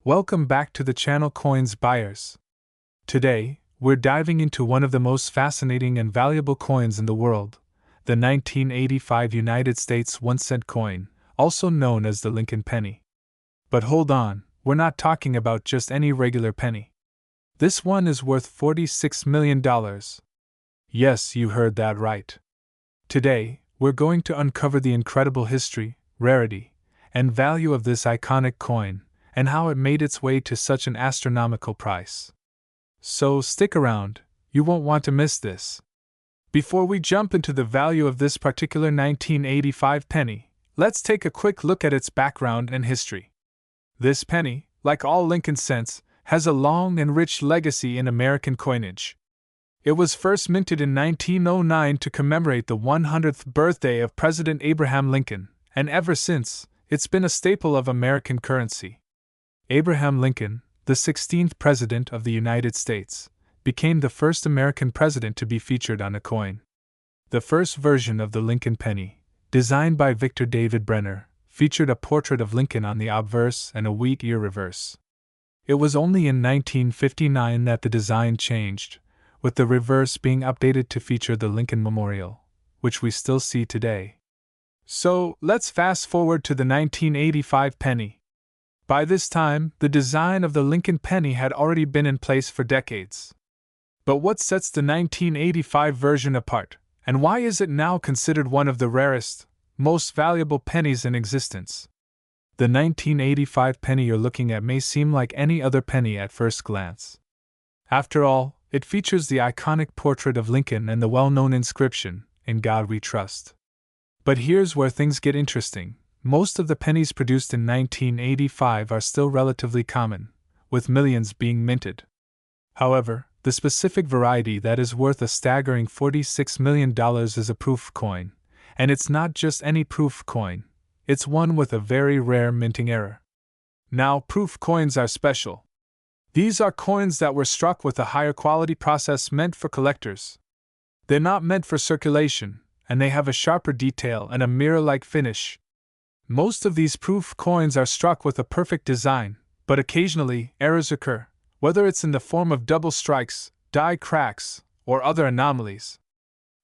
Welcome back to the channel Coins Buyers. Today, we're diving into one of the most fascinating and valuable coins in the world, the 1985 United States 1-cent coin, also known as the Lincoln penny. But hold on, we're not talking about just any regular penny. This one is worth $46 million. Yes, you heard that right. Today, we're going to uncover the incredible history, rarity, and value of this iconic coin, and how it made its way to such an astronomical price. So stick around, you won't want to miss this. Before we jump into the value of this particular 1985 penny, let's take a quick look at its background and history. This penny, like all Lincoln cents, has a long and rich legacy in American coinage. It was first minted in 1909 to commemorate the 100th birthday of President Abraham Lincoln, and ever since, it's been a staple of American currency. Abraham Lincoln, the 16th President of the United States, became the first American president to be featured on a coin. The first version of the Lincoln penny, designed by Victor David Brenner, featured a portrait of Lincoln on the obverse and a wheat ear reverse. It was only in 1959 that the design changed, with the reverse being updated to feature the Lincoln Memorial, which we still see today. So, let's fast forward to the 1985 penny. By this time, the design of the Lincoln penny had already been in place for decades. But what sets the 1985 version apart, and why is it now considered one of the rarest, most valuable pennies in existence? The 1985 penny you're looking at may seem like any other penny at first glance. After all, it features the iconic portrait of Lincoln and the well-known inscription, "In God We Trust." But here's where things get interesting. Most of the pennies produced in 1985 are still relatively common, with millions being minted. However, the specific variety that is worth a staggering $46 million is a proof coin, and it's not just any proof coin, it's one with a very rare minting error. Now, proof coins are special. These are coins that were struck with a higher quality process meant for collectors. They're not meant for circulation, and they have a sharper detail and a mirror-like finish. Most of these proof coins are struck with a perfect design, but occasionally, errors occur, whether it's in the form of double strikes, die cracks, or other anomalies.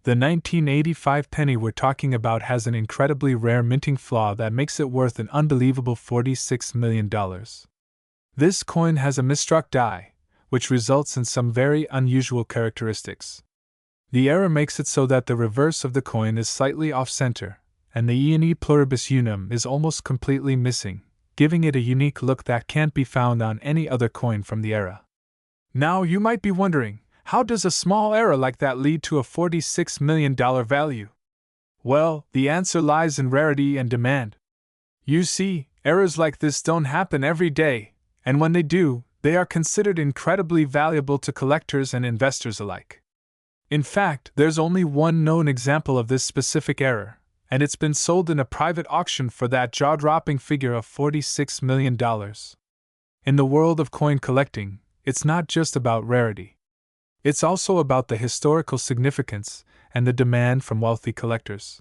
The 1985 penny we're talking about has an incredibly rare minting flaw that makes it worth an unbelievable $46 million. This coin has a misstruck die, which results in some very unusual characteristics. The error makes it so that the reverse of the coin is slightly off-center, and the E pluribus unum is almost completely missing, giving it a unique look that can't be found on any other coin from the era. Now you might be wondering, how does a small error like that lead to a $46 million value? Well, the answer lies in rarity and demand. You see, errors like this don't happen every day, and when they do, they are considered incredibly valuable to collectors and investors alike. In fact, there's only one known example of this specific error, and it's been sold in a private auction for that jaw-dropping figure of $46 million. In the world of coin collecting, it's not just about rarity. It's also about the historical significance and the demand from wealthy collectors.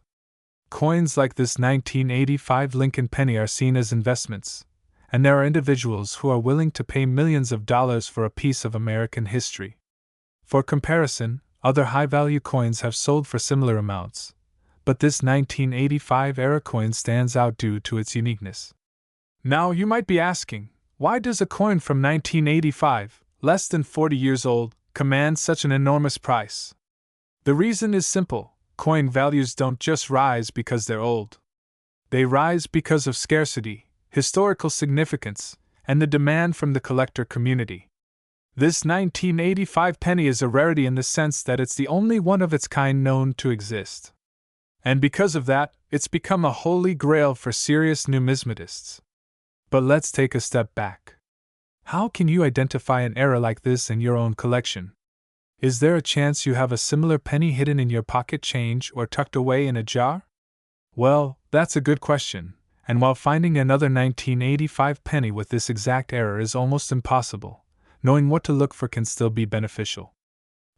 Coins like this 1985 Lincoln penny are seen as investments, and there are individuals who are willing to pay millions of dollars for a piece of American history. For comparison, other high-value coins have sold for similar amounts, but this 1985 era coin stands out due to its uniqueness. Now you might be asking, why does a coin from 1985, less than 40 years old, command such an enormous price? The reason is simple: coin values don't just rise because they're old. They rise because of scarcity, historical significance, and the demand from the collector community. This 1985 penny is a rarity in the sense that it's the only one of its kind known to exist. And because of that, it's become a holy grail for serious numismatists. But let's take a step back. How can you identify an error like this in your own collection? Is there a chance you have a similar penny hidden in your pocket change or tucked away in a jar? Well, that's a good question, and while finding another 1985 penny with this exact error is almost impossible, knowing what to look for can still be beneficial.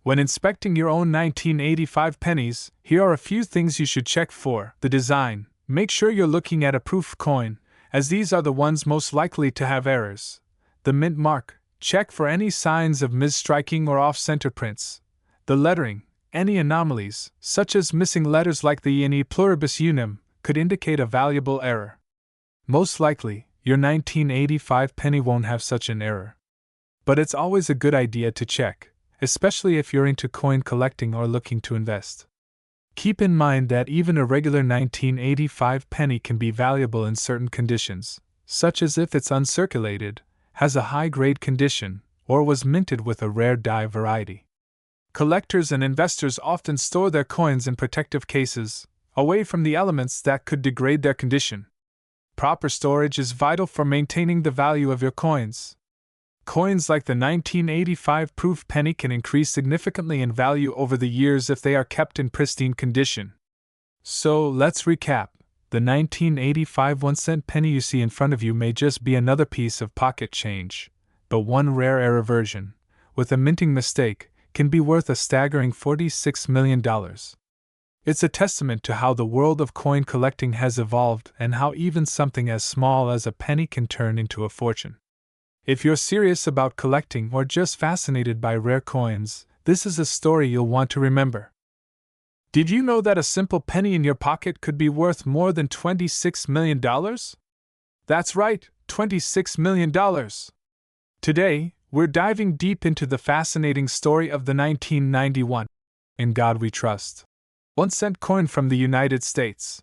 When inspecting your own 1985 pennies, here are a few things you should check for. The design. Make sure you're looking at a proof coin, as these are the ones most likely to have errors. The mint mark, check for any signs of misstriking or off-center prints. The lettering, any anomalies, such as missing letters like the E in E pluribus unum, could indicate a valuable error. Most likely, your 1985 penny won't have such an error. But it's always a good idea to check, especially if you're into coin collecting or looking to invest. Keep in mind that even a regular 1985 penny can be valuable in certain conditions, such as if it's uncirculated, has a high-grade condition, or was minted with a rare die variety. Collectors and investors often store their coins in protective cases, away from the elements that could degrade their condition. Proper storage is vital for maintaining the value of your coins. Coins like the 1985 proof penny can increase significantly in value over the years if they are kept in pristine condition. So, let's recap. The 1985 1-cent penny you see in front of you may just be another piece of pocket change, but one rare error version, with a minting mistake, can be worth a staggering $46 million. It's a testament to how the world of coin collecting has evolved and how even something as small as a penny can turn into a fortune. If you're serious about collecting or just fascinated by rare coins, this is a story you'll want to remember. Did you know that a simple penny in your pocket could be worth more than $26 million? That's right, $26 million. Today, we're diving deep into the fascinating story of the 1991 "In God We Trust" 1-cent coin from the United States.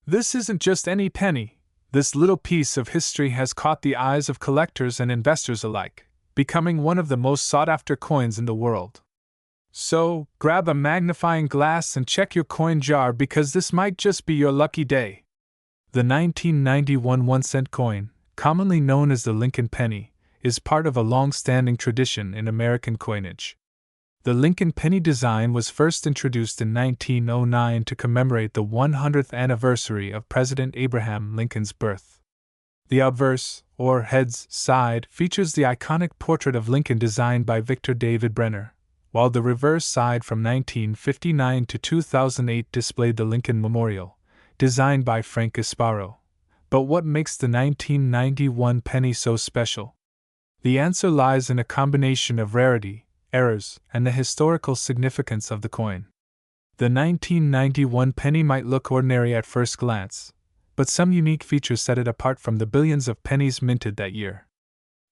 This isn't just any penny. This little piece of history has caught the eyes of collectors and investors alike, becoming one of the most sought-after coins in the world. So, grab a magnifying glass and check your coin jar because this might just be your lucky day. The 1991 1-cent coin, commonly known as the Lincoln penny, is part of a long-standing tradition in American coinage. The Lincoln penny design was first introduced in 1909 to commemorate the 100th anniversary of President Abraham Lincoln's birth. The obverse, or heads, side features the iconic portrait of Lincoln designed by Victor David Brenner, while the reverse side from 1959 to 2008 displayed the Lincoln Memorial, designed by Frank Gasparo. But what makes the 1991 penny so special? The answer lies in a combination of rarity, errors, and the historical significance of the coin. The 1991 penny might look ordinary at first glance, but some unique features set it apart from the billions of pennies minted that year.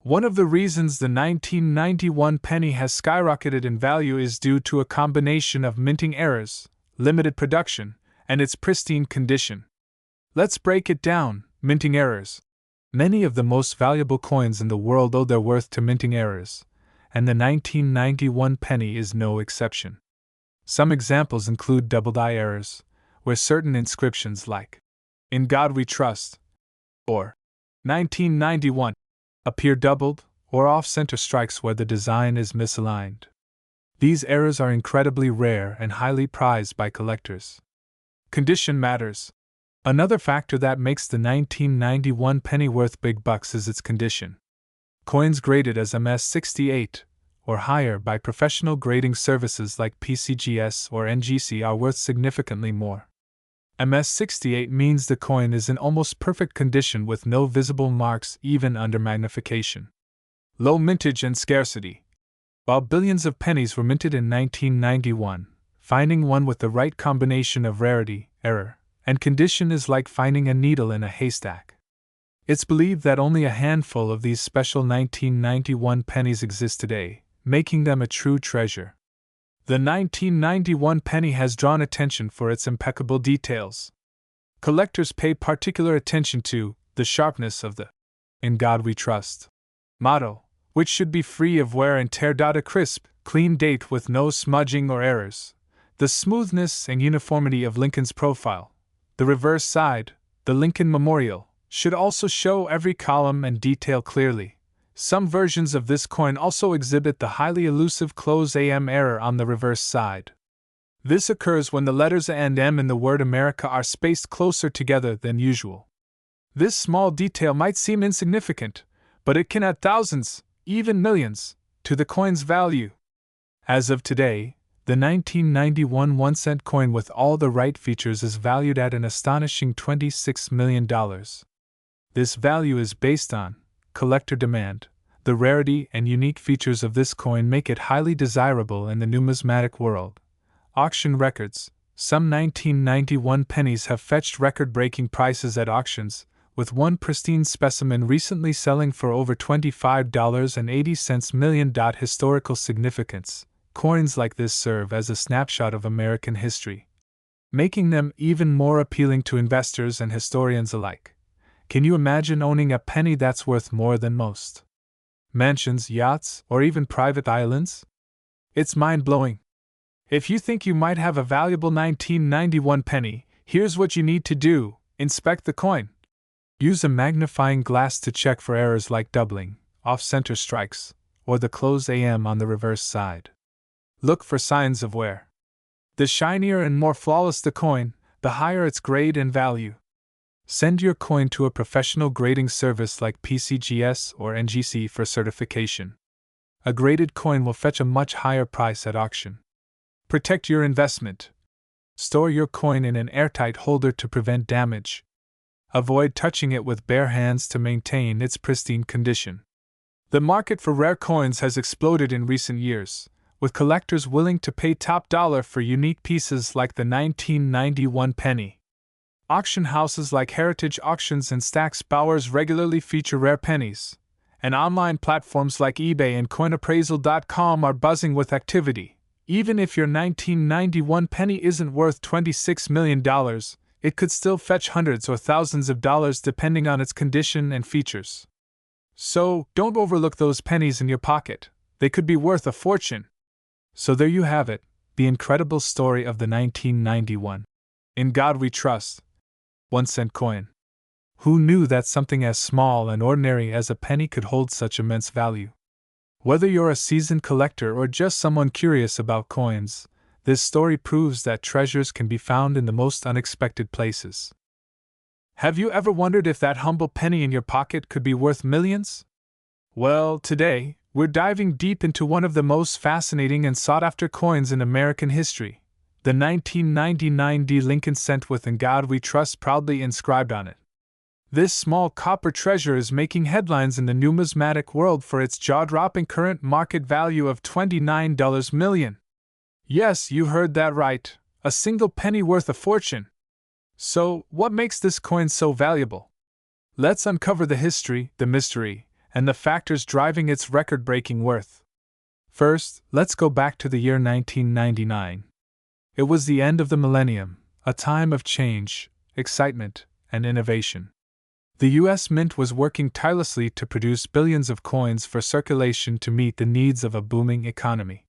One of the reasons the 1991 penny has skyrocketed in value is due to a combination of minting errors, limited production, and its pristine condition. Let's break it down. Minting errors. Many of the most valuable coins in the world owe their worth to minting errors, and the 1991 penny is no exception. Some examples include double die errors, where certain inscriptions like "In God We Trust" or 1991 appear doubled, or off-center strikes where the design is misaligned. These errors are incredibly rare and highly prized by collectors. Condition matters. Another factor that makes the 1991 penny worth big bucks is its condition. Coins graded as MS68 or higher by professional grading services like PCGS or NGC are worth significantly more. MS68 means the coin is in almost perfect condition with no visible marks even under magnification. Low mintage and scarcity. While billions of pennies were minted in 1991, finding one with the right combination of rarity, error, and condition is like finding a needle in a haystack. It's believed that only a handful of these special 1991 pennies exist today, making them a true treasure. The 1991 penny has drawn attention for its impeccable details. Collectors pay particular attention to the sharpness of the "In God We Trust" motto, which should be free of wear and tear. A crisp, clean date with no smudging or errors. The smoothness and uniformity of Lincoln's profile. The reverse side, the Lincoln Memorial, should also show every column and detail clearly. Some versions of this coin also exhibit the highly elusive "AM" error on the reverse side. This occurs when the letters A and M in the word America are spaced closer together than usual. This small detail might seem insignificant, but it can add thousands, even millions, to the coin's value. As of today, the 1991 1-cent coin with all the right features is valued at an astonishing $26 million. This value is based on collector demand, The rarity and unique features of this coin make it highly desirable in the numismatic world. Auction records. Some 1991 pennies have fetched record-breaking prices at auctions, with one pristine specimen recently selling for over $25.80 million. Historical significance. Coins like this serve as a snapshot of American history, making them even more appealing to investors and historians alike. Can you imagine owning a penny that's worth more than most mansions, yachts, or even private islands? It's mind-blowing. If you think you might have a valuable 1991 penny, here's what you need to do: inspect the coin. Use a magnifying glass to check for errors like doubling, off-center strikes, or the closed AM on the reverse side. Look for signs of wear. The shinier and more flawless the coin, the higher its grade and value. Send your coin to a professional grading service like PCGS or NGC for certification. A graded coin will fetch a much higher price at auction. Protect your investment. Store your coin in an airtight holder to prevent damage. Avoid touching it with bare hands to maintain its pristine condition. The market for rare coins has exploded in recent years, with collectors willing to pay top dollar for unique pieces like the 1991 penny. Auction houses like Heritage Auctions and Stack's Bowers regularly feature rare pennies, and online platforms like eBay and coinappraisal.com are buzzing with activity. Even if your 1991 penny isn't worth $26 million, it could still fetch hundreds or thousands of dollars depending on its condition and features. So, don't overlook those pennies in your pocket. They could be worth a fortune. So there you have it, the incredible story of the 1991 In God We Trust 1-cent coin. Who knew that something as small and ordinary as a penny could hold such immense value? Whether you're a seasoned collector or just someone curious about coins, this story proves that treasures can be found in the most unexpected places. Have you ever wondered if that humble penny in your pocket could be worth millions? Well, today, we're diving deep into one of the most fascinating and sought-after coins in American history, the 1999 Lincoln cent with "In God We Trust" proudly inscribed on it. This small copper treasure is making headlines in the numismatic world for its jaw-dropping current market value of $29 million. Yes, you heard that right, a single penny worth a fortune. So, what makes this coin so valuable? Let's uncover the history, the mystery, and the factors driving its record-breaking worth. First, let's go back to the year 1999. It was the end of the millennium, a time of change, excitement, and innovation. The U.S. Mint was working tirelessly to produce billions of coins for circulation to meet the needs of a booming economy.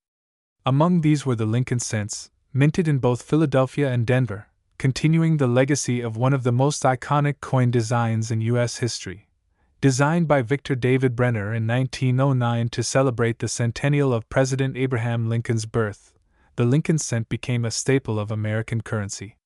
Among these were the Lincoln cents, minted in both Philadelphia and Denver, continuing the legacy of one of the most iconic coin designs in U.S. history. Designed by Victor David Brenner in 1909 to celebrate the centennial of President Abraham Lincoln's birth, the Lincoln cent became a staple of American currency.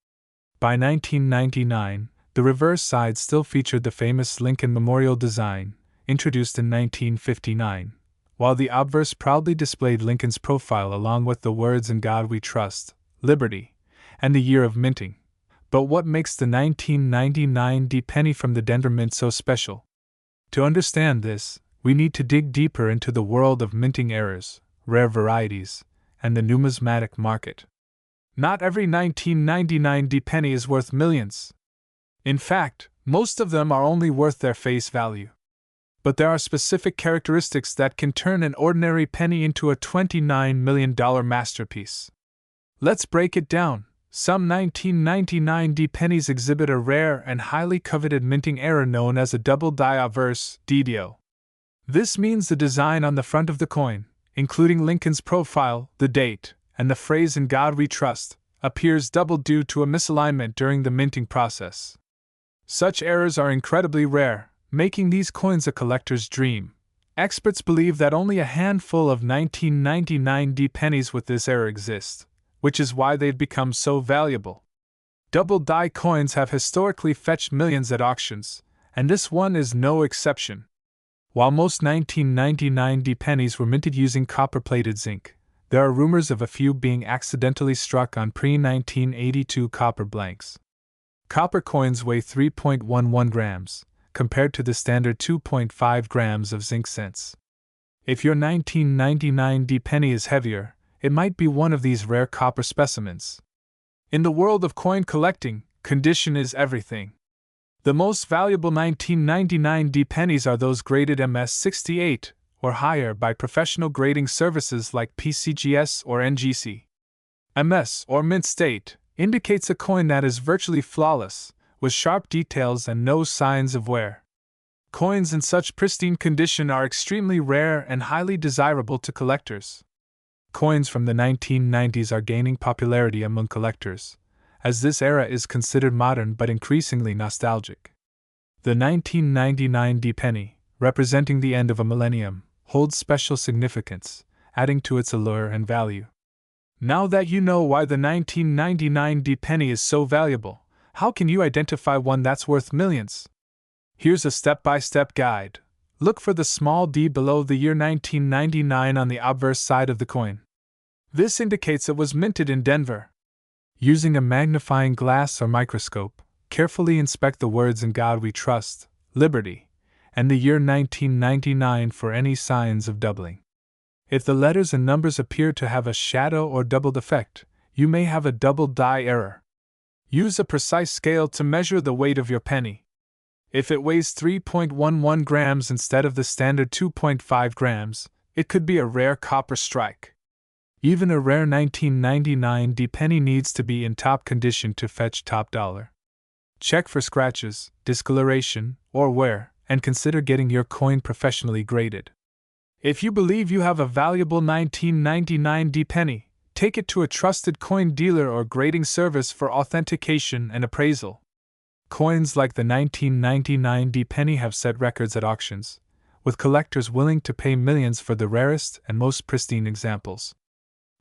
By 1999, the reverse side still featured the famous Lincoln Memorial design, introduced in 1959, while the obverse proudly displayed Lincoln's profile along with the words "In God We Trust," "Liberty," and the year of minting. But what makes the 1999 penny from the Denver Mint so special? To understand this, we need to dig deeper into the world of minting errors, rare varieties, and the numismatic market. Not every 1999 penny is worth millions. In fact, most of them are only worth their face value. But there are specific characteristics that can turn an ordinary penny into a $29 million masterpiece. Let's break it down. Some 1999 pennies exhibit a rare and highly coveted minting error known as a double die obverse (DDO). This means the design on the front of the coin, including Lincoln's profile, the date, and the phrase "In God We Trust," appears double due to a misalignment during the minting process. Such errors are incredibly rare, making these coins a collector's dream. Experts believe that only a handful of 1999 pennies with this error exist, which is why they've become so valuable. Double die coins have historically fetched millions at auctions, and this one is no exception. While most 1999 pennies were minted using copper-plated zinc, there are rumors of a few being accidentally struck on pre-1982 copper blanks. Copper coins weigh 3.11 grams, compared to the standard 2.5 grams of zinc cents. If your 1999 D penny is heavier, it might be one of these rare copper specimens. In the world of coin collecting, condition is everything. The most valuable 1999 D pennies are those graded MS68 or higher by professional grading services like PCGS or NGC. MS, or mint state, indicates a coin that is virtually flawless, with sharp details and no signs of wear. Coins in such pristine condition are extremely rare and highly desirable to collectors. Coins from the 1990s are gaining popularity among collectors, as this era is considered modern but increasingly nostalgic. The 1999 D penny, representing the end of a millennium, holds special significance, adding to its allure and value. Now that you know why the 1999 D penny is so valuable, how can you identify one that's worth millions? Here's a step-by-step guide. Look for the small d below the year 1999 on the obverse side of the coin. This indicates it was minted in Denver. Using a magnifying glass or microscope, carefully inspect the words "In God We Trust," "Liberty," and the year 1999 for any signs of doubling. If the letters and numbers appear to have a shadow or doubled effect, you may have a double die error. Use a precise scale to measure the weight of your penny. If it weighs 3.11 grams instead of the standard 2.5 grams, it could be a rare copper strike. Even a rare 1999 D penny needs to be in top condition to fetch top dollar. Check for scratches, discoloration, or wear, and consider getting your coin professionally graded. If you believe you have a valuable 1999 D penny, take it to a trusted coin dealer or grading service for authentication and appraisal. Coins like the 1999 D penny have set records at auctions, with collectors willing to pay millions for the rarest and most pristine examples.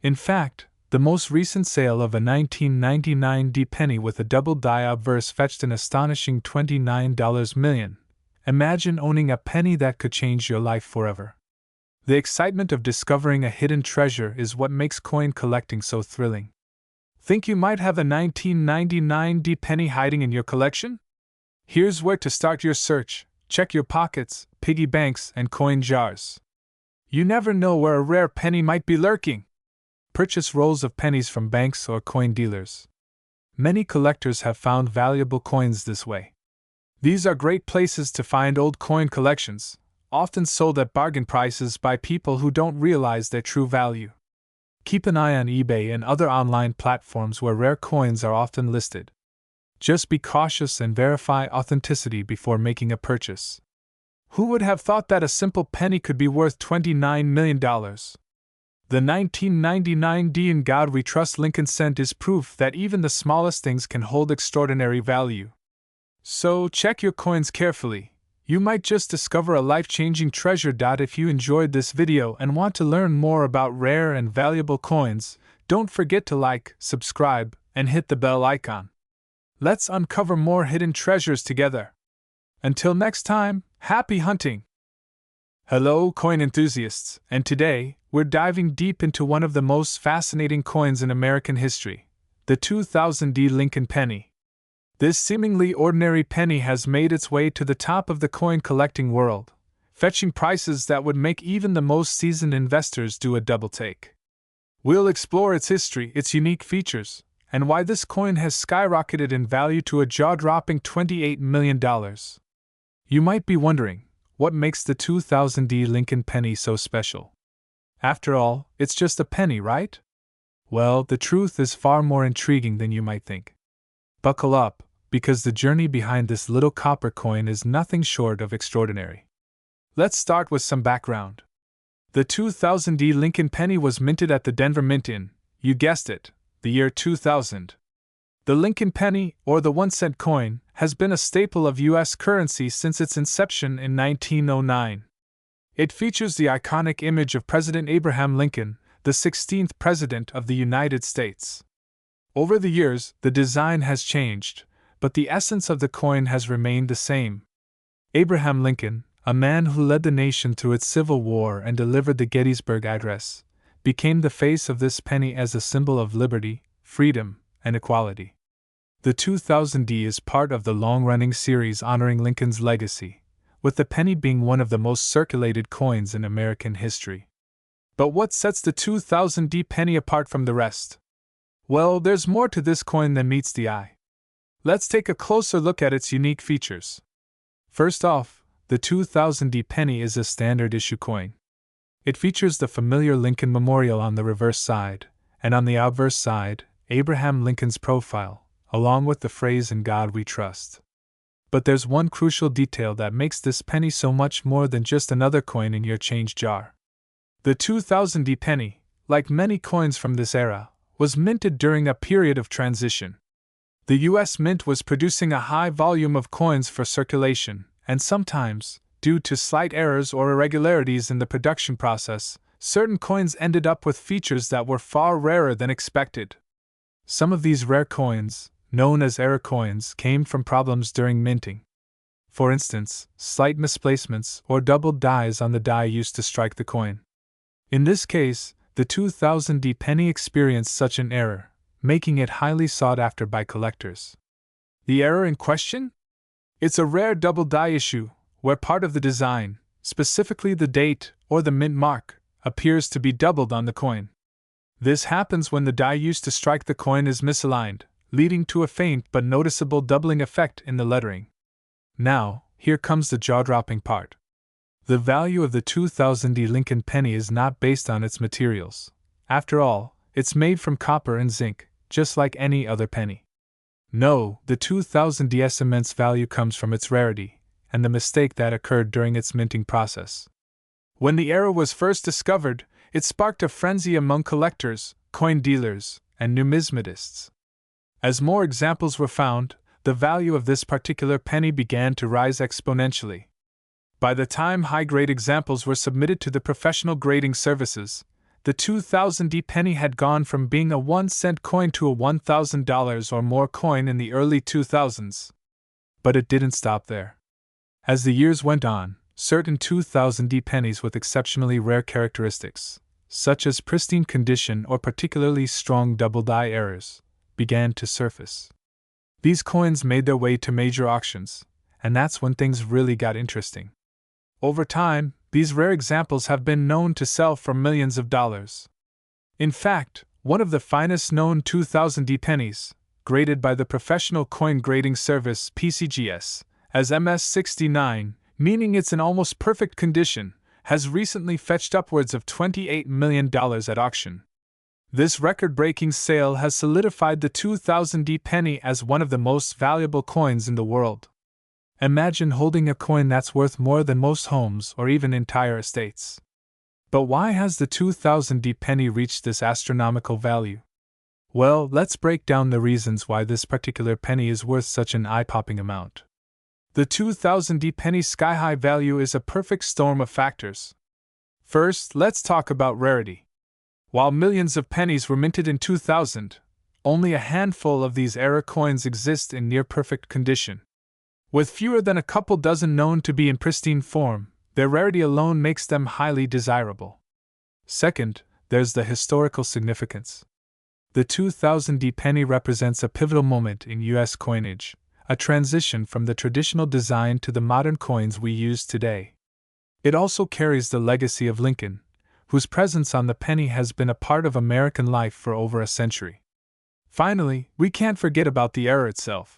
In fact, the most recent sale of a 1999 D penny with a double die obverse fetched an astonishing $29 million. Imagine owning a penny that could change your life forever. The excitement of discovering a hidden treasure is what makes coin collecting so thrilling. Think you might have a 1999 D penny hiding in your collection? Here's where to start your search. Check your pockets, piggy banks, and coin jars. You never know where a rare penny might be lurking. Purchase rolls of pennies from banks or coin dealers. Many collectors have found valuable coins this way. These are great places to find old coin collections, often sold at bargain prices by people who don't realize their true value. Keep an eye on eBay and other online platforms where rare coins are often listed. Just be cautious and verify authenticity before making a purchase. Who would have thought that a simple penny could be worth $29 million? The 1999 D "In God We Trust" Lincoln cent is proof that even the smallest things can hold extraordinary value. So check your coins carefully. You might just discover a life-changing treasure. If you enjoyed this video and want to learn more about rare and valuable coins, don't forget to like, subscribe, and hit the bell icon. Let's uncover more hidden treasures together. Until next time, happy hunting! Hello, coin enthusiasts, and today, we're diving deep into one of the most fascinating coins in American history, the 2000 D Lincoln penny. This seemingly ordinary penny has made its way to the top of the coin collecting world, fetching prices that would make even the most seasoned investors do a double take. We'll explore its history, its unique features, and why this coin has skyrocketed in value to a jaw-dropping $28 million. You might be wondering, what makes the 2000 D Lincoln penny so special? After all, it's just a penny, right? Well, the truth is far more intriguing than you might think. Buckle up, because the journey behind this little copper coin is nothing short of extraordinary. Let's start with some background. The 2000 D Lincoln penny was minted at the Denver Mint in, you guessed it, the year 2000. The Lincoln penny, or the 1-cent coin, has been a staple of U.S. currency since its inception in 1909. It features the iconic image of President Abraham Lincoln, the 16th President of the United States. Over the years, the design has changed, but the essence of the coin has remained the same. Abraham Lincoln, a man who led the nation through its Civil War and delivered the Gettysburg Address, became the face of this penny as a symbol of liberty, freedom, and equality. The 2000 D is part of the long-running series honoring Lincoln's legacy, with the penny being one of the most circulated coins in American history. But what sets the 2000D penny apart from the rest? Well, there's more to this coin than meets the eye. Let's take a closer look at its unique features. First off, the 2000D penny is a standard issue coin. It features the familiar Lincoln Memorial on the reverse side, and on the obverse side, Abraham Lincoln's profile, along with the phrase "In God We Trust." But there's one crucial detail that makes this penny so much more than just another coin in your change jar. The 2000D penny, like many coins from this era, was minted during a period of transition. The U.S. Mint was producing a high volume of coins for circulation, and sometimes, due to slight errors or irregularities in the production process, certain coins ended up with features that were far rarer than expected. Some of these rare coins, known as error coins, came from problems during minting. For instance, slight misplacements or doubled dies on the die used to strike the coin. In this case, the 2000D penny experienced such an error, making it highly sought after by collectors. The error in question? It's a rare double die issue, where part of the design, specifically the date or the mint mark, appears to be doubled on the coin. This happens when the die used to strike the coin is misaligned, leading to a faint but noticeable doubling effect in the lettering. Now, here comes the jaw-dropping part. The value of the 2000D Lincoln penny is not based on its materials. After all, it's made from copper and zinc, just like any other penny. No, the 2000D's immense value comes from its rarity, and the mistake that occurred during its minting process. When the error was first discovered, it sparked a frenzy among collectors, coin dealers, and numismatists. As more examples were found, the value of this particular penny began to rise exponentially. By the time high-grade examples were submitted to the professional grading services, the 2000D penny had gone from being a 1-cent coin to a $1,000 or more coin in the early 2000s. But it didn't stop there. As the years went on, certain 2000D pennies with exceptionally rare characteristics, such as pristine condition or particularly strong double die errors, began to surface. These coins made their way to major auctions, and that's when things really got interesting. Over time, these rare examples have been known to sell for millions of dollars. In fact, one of the finest known 2000D pennies, graded by the professional coin grading service PCGS as MS69, meaning it's in almost perfect condition, has recently fetched upwards of $28 million at auction. This record-breaking sale has solidified the 2000D penny as one of the most valuable coins in the world. Imagine holding a coin that's worth more than most homes or even entire estates. But why has the 2000D penny reached this astronomical value? Well, let's break down the reasons why this particular penny is worth such an eye-popping amount. The 2000D penny's sky-high value is a perfect storm of factors. First, let's talk about rarity. While millions of pennies were minted in 2000, only a handful of these error coins exist in near-perfect condition. With fewer than a couple dozen known to be in pristine form, their rarity alone makes them highly desirable. Second, there's the historical significance. The 2000D penny represents a pivotal moment in U.S. coinage, a transition from the traditional design to the modern coins we use today. It also carries the legacy of Lincoln, whose presence on the penny has been a part of American life for over a century. Finally, we can't forget about the error itself.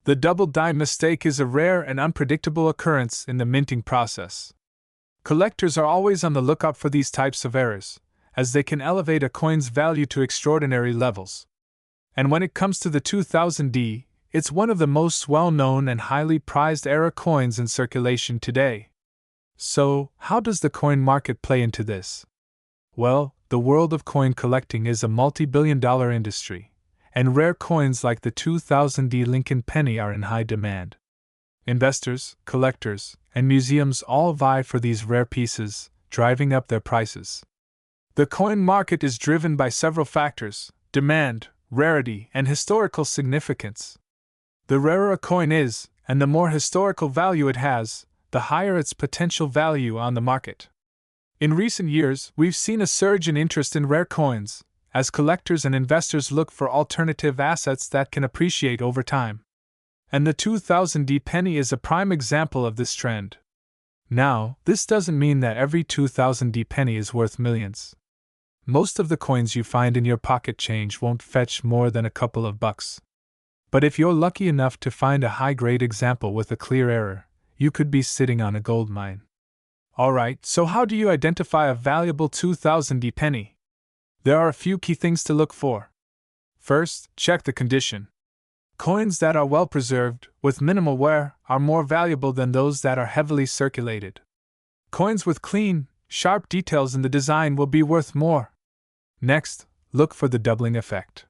The double die mistake is a rare and unpredictable occurrence in the minting process. Collectors are always on the lookout for these types of errors, as they can elevate a coin's value to extraordinary levels. And when it comes to the 2000D, it's one of the most well-known and highly prized error coins in circulation today. So, how does the coin market play into this? Well, the world of coin collecting is a multi-billion-dollar industry, and rare coins like the 2000D Lincoln penny are in high demand. Investors, collectors, and museums all vie for these rare pieces, driving up their prices. The coin market is driven by several factors: demand, rarity, and historical significance. The rarer a coin is, and the more historical value it has, the higher its potential value on the market. In recent years, we've seen a surge in interest in rare coins, as collectors and investors look for alternative assets that can appreciate over time. And the 2000D penny is a prime example of this trend. Now, this doesn't mean that every 2000 penny is worth millions. Most of the coins you find in your pocket change won't fetch more than a couple of bucks. But if you're lucky enough to find a high-grade example with a clear error, you could be sitting on a gold mine. Alright, so how do you identify a valuable 2000 penny? There are a few key things to look for. First, check the condition. Coins that are well preserved, with minimal wear, are more valuable than those that are heavily circulated. Coins with clean, sharp details in the design will be worth more. Next, look for the doubling effect.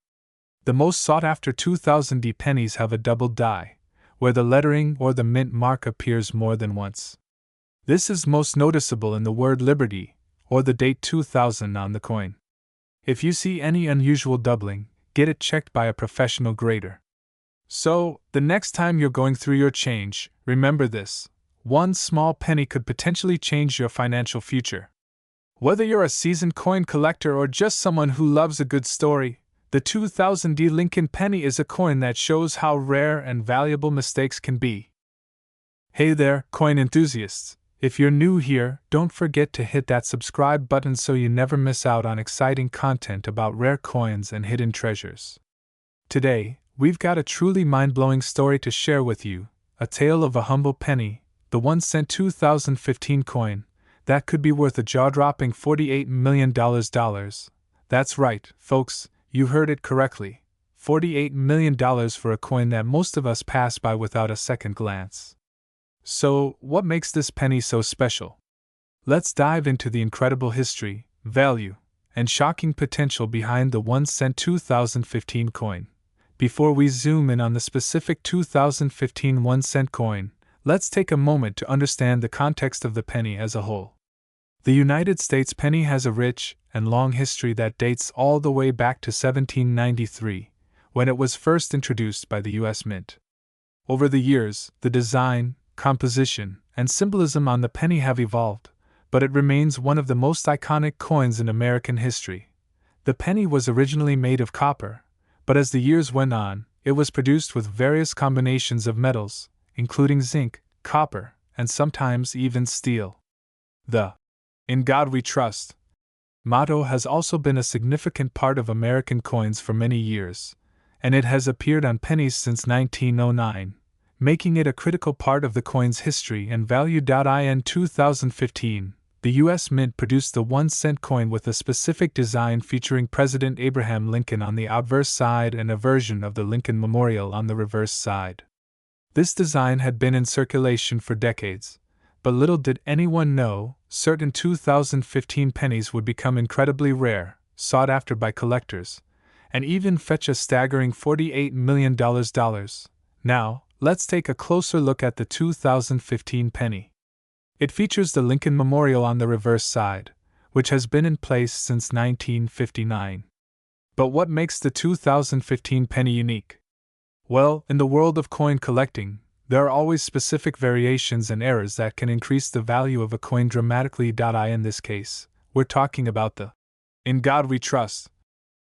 The most sought-after 2000 pennies have a doubled die, where the lettering or the mint mark appears more than once. This is most noticeable in the word Liberty, or the date 2000 on the coin. If you see any unusual doubling, get it checked by a professional grader. So, the next time you're going through your change, remember this: one small penny could potentially change your financial future. Whether you're a seasoned coin collector or just someone who loves a good story, the 2000 Lincoln penny is a coin that shows how rare and valuable mistakes can be. Hey there, coin enthusiasts! If you're new here, don't forget to hit that subscribe button so you never miss out on exciting content about rare coins and hidden treasures. Today, we've got a truly mind-blowing story to share with you, a tale of a humble penny, the 1-cent 2015 coin, that could be worth a jaw-dropping $48 million. That's right, folks, you heard it correctly. $48 million for a coin that most of us pass by without a second glance. So, what makes this penny so special? Let's dive into the incredible history, value, and shocking potential behind the 1-cent 2015 coin. Before we zoom in on the specific 2015 1-cent coin, let's take a moment to understand the context of the penny as a whole. The United States penny has a rich and long history that dates all the way back to 1793, when it was first introduced by the U.S. Mint. Over the years, the design, composition, and symbolism on the penny have evolved, but it remains one of the most iconic coins in American history. The penny was originally made of copper, but as the years went on, it was produced with various combinations of metals, including zinc, copper, and sometimes even steel. The "In God We Trust" motto has also been a significant part of American coins for many years, and it has appeared on pennies since 1909, making it a critical part of the coin's history and value. In 2015, the U.S. Mint produced the 1-cent coin with a specific design featuring President Abraham Lincoln on the obverse side and a version of the Lincoln Memorial on the reverse side. This design had been in circulation for decades, but little did anyone know, certain 2015 pennies would become incredibly rare, sought after by collectors, and even fetch a staggering $48 million. Now, let's take a closer look at the 2015 penny. It features the Lincoln Memorial on the reverse side, which has been in place since 1959. But what makes the 2015 penny unique? Well, in the world of coin collecting, there are always specific variations and errors that can increase the value of a coin dramatically. In this case, we're talking about the "In God We Trust"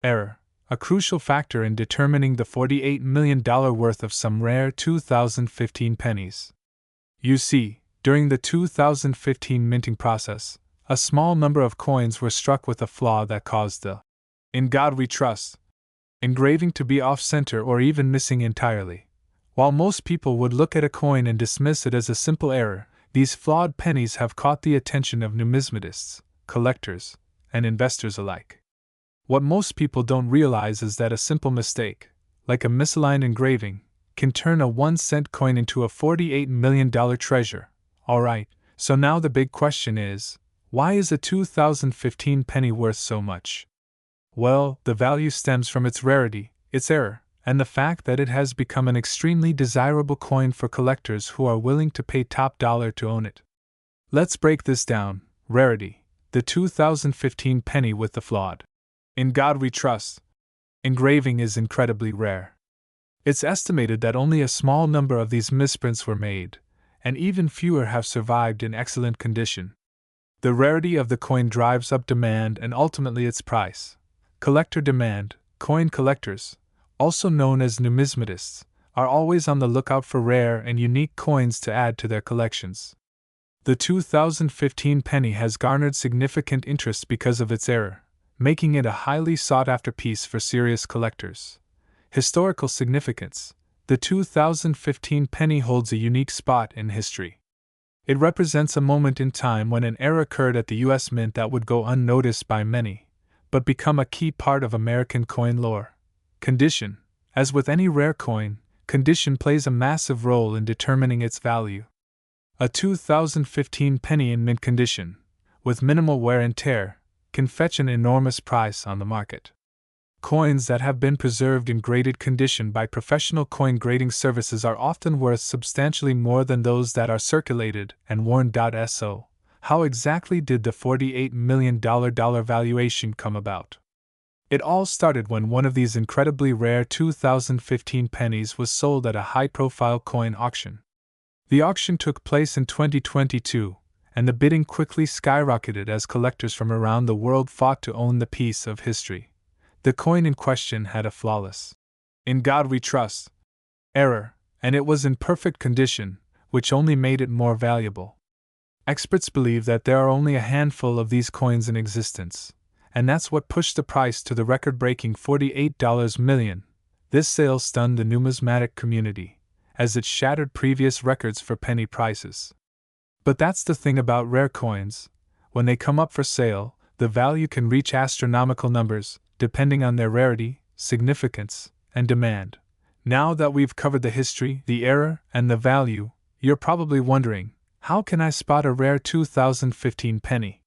error, a crucial factor in determining the $48 million worth of some rare 2015 pennies. You see, during the 2015 minting process, a small number of coins were struck with a flaw that caused the "In God We Trust" engraving to be off-center or even missing entirely. While most people would look at a coin and dismiss it as a simple error, these flawed pennies have caught the attention of numismatists, collectors, and investors alike. What most people don't realize is that a simple mistake, like a misaligned engraving, can turn a 1-cent coin into a $48 million treasure. Alright, so now the big question is, why is a 2015 penny worth so much? Well, the value stems from its rarity, its error, and the fact that it has become an extremely desirable coin for collectors who are willing to pay top dollar to own it. Let's break this down. Rarity: the 2015 penny with the flawed "In God We Trust" engraving is incredibly rare. It's estimated that only a small number of these misprints were made, and even fewer have survived in excellent condition. The rarity of the coin drives up demand and ultimately its price. Collector demand: coin collectors, also known as numismatists, are always on the lookout for rare and unique coins to add to their collections. The 2015 penny has garnered significant interest because of its era, making it a highly sought-after piece for serious collectors. Historical significance. The 2015 penny holds a unique spot in history. It represents a moment in time when an era occurred at the U.S. Mint that would go unnoticed by many, but become a key part of American coin lore. Condition. As with any rare coin, condition plays a massive role in determining its value. A 2015 penny in mint condition, with minimal wear and tear, can fetch an enormous price on the market. Coins that have been preserved in graded condition by professional coin grading services are often worth substantially more than those that are circulated and worn. So, how exactly did the $48 million valuation come about? It all started when one of these incredibly rare 2015 pennies was sold at a high-profile coin auction. The auction took place in 2022, and the bidding quickly skyrocketed as collectors from around the world fought to own the piece of history. The coin in question had a flawless "In God We Trust" error, and it was in perfect condition, which only made it more valuable. Experts believe that there are only a handful of these coins in existence, and that's what pushed the price to the record-breaking $48 million. This sale stunned the numismatic community, as it shattered previous records for penny prices. But that's the thing about rare coins. When they come up for sale, the value can reach astronomical numbers, depending on their rarity, significance, and demand. Now that we've covered the history, the era, and the value, you're probably wondering, how can I spot a rare 2015 penny?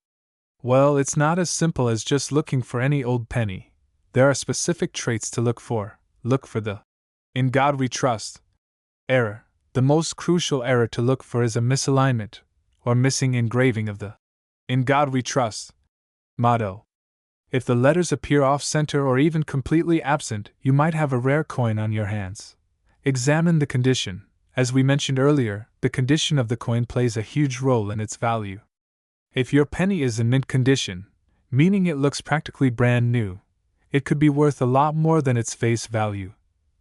Well, it's not as simple as just looking for any old penny. There are specific traits to look for. Look for the "In God We Trust" error. The most crucial error to look for is a misalignment, or missing engraving of the "In God We Trust" motto. If the letters appear off-center or even completely absent, you might have a rare coin on your hands. Examine the condition. As we mentioned earlier, the condition of the coin plays a huge role in its value. If your penny is in mint condition, meaning it looks practically brand new, it could be worth a lot more than its face value.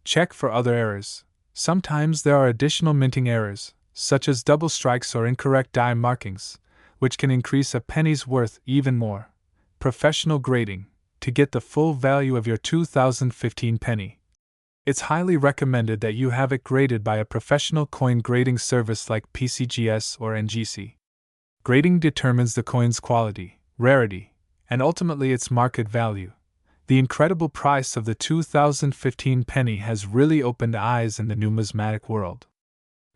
Check for other errors. Sometimes there are additional minting errors, such as double strikes or incorrect die markings, which can increase a penny's worth even more. Professional grading. To get the full value of your 2015 penny, it's highly recommended that you have it graded by a professional coin grading service like PCGS or NGC. Grading determines the coin's quality, rarity, and ultimately its market value. The incredible price of the 2015 penny has really opened eyes in the numismatic world.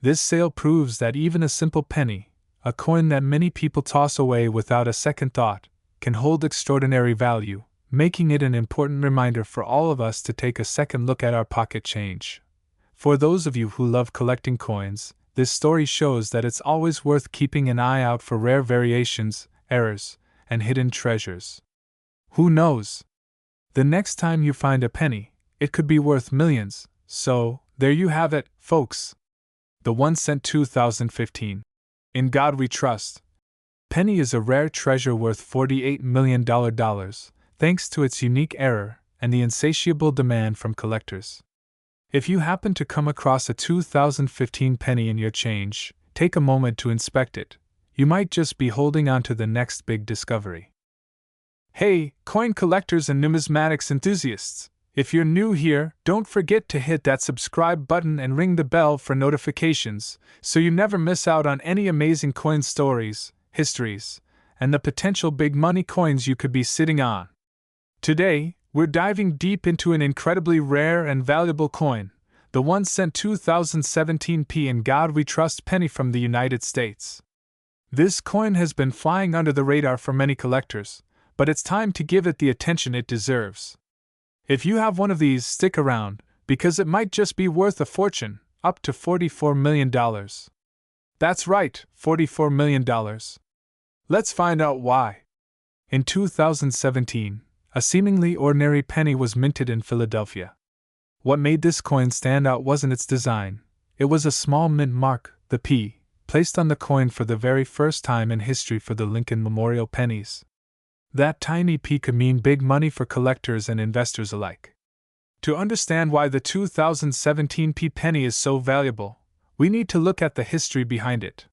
This sale proves that even a simple penny, a coin that many people toss away without a second thought, can hold extraordinary value, making it an important reminder for all of us to take a second look at our pocket change. For those of you who love collecting coins, this story shows that it's always worth keeping an eye out for rare variations, errors, and hidden treasures. Who knows? The next time you find a penny, it could be worth millions. So, there you have it, folks. The 1-cent 2015. In God We Trust. Penny is a rare treasure worth $48 million, thanks to its unique error and the insatiable demand from collectors. If you happen to come across a 2015 penny in your change, take a moment to inspect it. You might just be holding on to the next big discovery. Hey, coin collectors and numismatics enthusiasts! If you're new here, don't forget to hit that subscribe button and ring the bell for notifications so you never miss out on any amazing coin stories, histories, and the potential big money coins you could be sitting on. Today, we're diving deep into an incredibly rare and valuable coin, the 1-cent 2017 In God We Trust penny from the United States. This coin has been flying under the radar for many collectors, but it's time to give it the attention it deserves. If you have one of these, stick around, because it might just be worth a fortune, up to $44 million. That's right, $44 million. Let's find out why. In 2017, a seemingly ordinary penny was minted in Philadelphia. What made this coin stand out wasn't its design. It was a small mint mark, the P, placed on the coin for the very first time in history for the Lincoln Memorial pennies. That tiny P could mean big money for collectors and investors alike. To understand why the 2017 penny is so valuable, we need to look at the history behind it.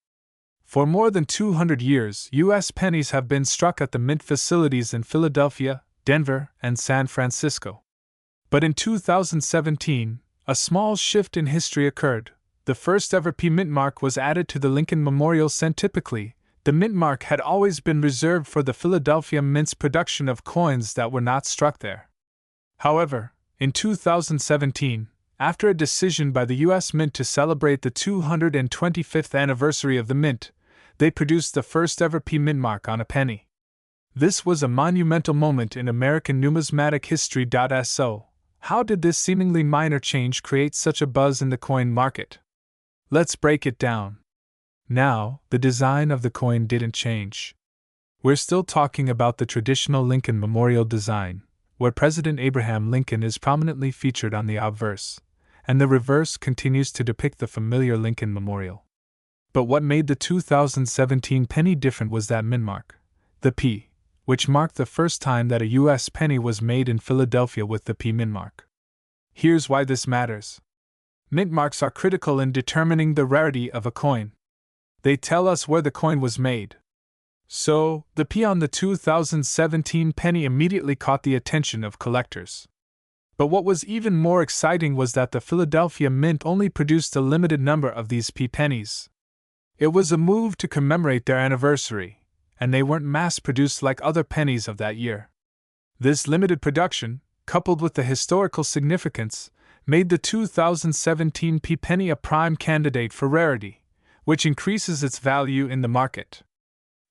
For more than 200 years, U.S. pennies have been struck at the mint facilities in Philadelphia, Denver, and San Francisco. But in 2017, a small shift in history occurred. The first ever P mint mark was added to the Lincoln Memorial Cent. Typically, the mint mark had always been reserved for the Philadelphia Mint's production of coins that were not struck there. However, in 2017, after a decision by the U.S. Mint to celebrate the 225th anniversary of the Mint, they produced the first ever P mint mark on a penny. This was a monumental moment in American numismatic history. So, how did this seemingly minor change create such a buzz in the coin market? Let's break it down. Now, the design of the coin didn't change. We're still talking about the traditional Lincoln Memorial design, where President Abraham Lincoln is prominently featured on the obverse, and the reverse continues to depict the familiar Lincoln Memorial. But what made the 2017 penny different was that mint mark, the P, which marked the first time that a U.S. penny was made in Philadelphia with the P mint mark. Here's why this matters. Mint marks are critical in determining the rarity of a coin. They tell us where the coin was made. So, the P on the 2017 penny immediately caught the attention of collectors. But what was even more exciting was that the Philadelphia Mint only produced a limited number of these P pennies. It was a move to commemorate their anniversary, and they weren't mass-produced like other pennies of that year. This limited production, coupled with the historical significance, made the 2017 P penny a prime candidate for rarity, which increases its value in the market.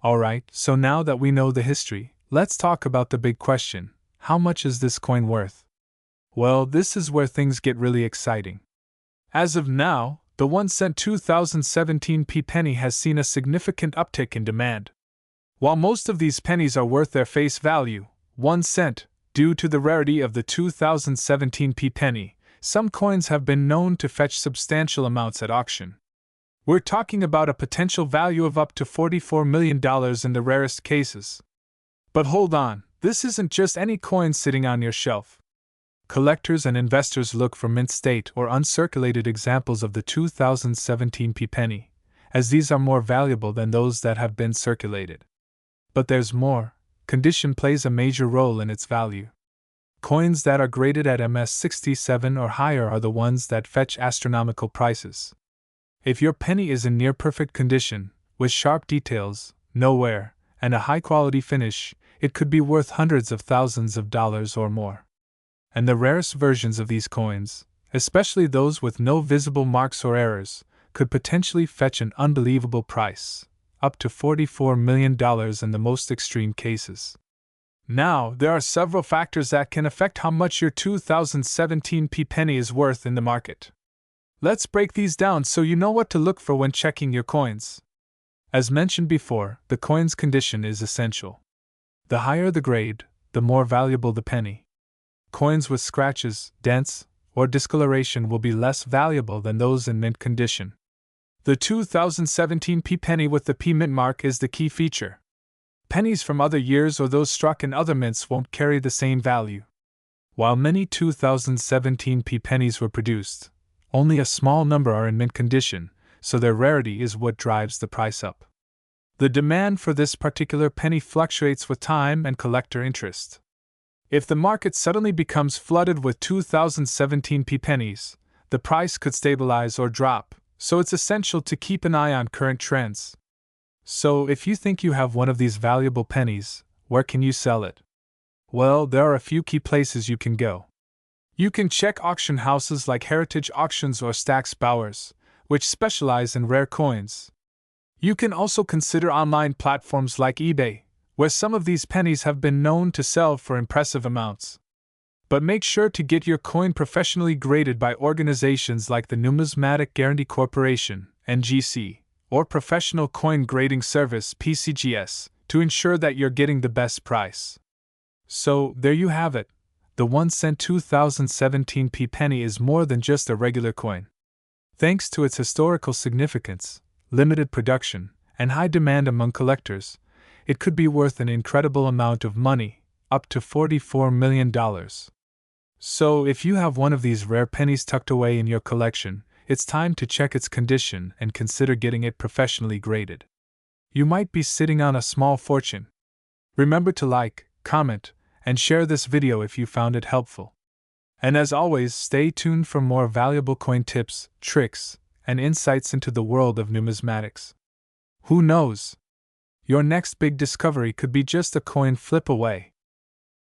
Alright, so now that we know the history, let's talk about the big question: how much is this coin worth? Well, this is where things get really exciting. As of now, the 1 cent 2017 P penny has seen a significant uptick in demand. While most of these pennies are worth their face value, 1 cent, due to the rarity of the 2017 P penny, some coins have been known to fetch substantial amounts at auction. We're talking about a potential value of up to $44 million in the rarest cases. But hold on, this isn't just any coin sitting on your shelf. Collectors and investors look for mint state or uncirculated examples of the 2017 P penny, as these are more valuable than those that have been circulated. But there's more. Condition plays a major role in its value. Coins that are graded at MS67 or higher are the ones that fetch astronomical prices. If your penny is in near-perfect condition, with sharp details, no wear, and a high-quality finish, it could be worth hundreds of thousands of dollars or more. And the rarest versions of these coins, especially those with no visible marks or errors, could potentially fetch an unbelievable price, up to $44 million in the most extreme cases. Now, there are several factors that can affect how much your 2017 P penny is worth in the market. Let's break these down so you know what to look for when checking your coins. As mentioned before, the coin's condition is essential. The higher the grade, the more valuable the penny. Coins with scratches, dents, or discoloration will be less valuable than those in mint condition. The 2017 P penny with the P mint mark is the key feature. Pennies from other years or those struck in other mints won't carry the same value. While many 2017 P pennies were produced, only a small number are in mint condition, so their rarity is what drives the price up. The demand for this particular penny fluctuates with time and collector interest. If the market suddenly becomes flooded with 2017 P pennies, the price could stabilize or drop, so it's essential to keep an eye on current trends. So, if you think you have one of these valuable pennies, where can you sell it? Well, there are a few key places you can go. You can check auction houses like Heritage Auctions or Stack's Bowers, which specialize in rare coins. You can also consider online platforms like eBay, where some of these pennies have been known to sell for impressive amounts. But make sure to get your coin professionally graded by organizations like the Numismatic Guarantee Corporation, NGC, or Professional Coin Grading Service, PCGS, to ensure that you're getting the best price. So, there you have it. The 1 cent 2017 P penny is more than just a regular coin. Thanks to its historical significance, limited production, and high demand among collectors, it could be worth an incredible amount of money, up to $44 million. So, if you have one of these rare pennies tucked away in your collection, it's time to check its condition and consider getting it professionally graded. you might be sitting on a small fortune. Remember to like, comment, and share this video if you found it helpful. And as always, stay tuned for more valuable coin tips, tricks, and insights into the world of numismatics. Who knows? Your next big discovery could be just a coin flip away.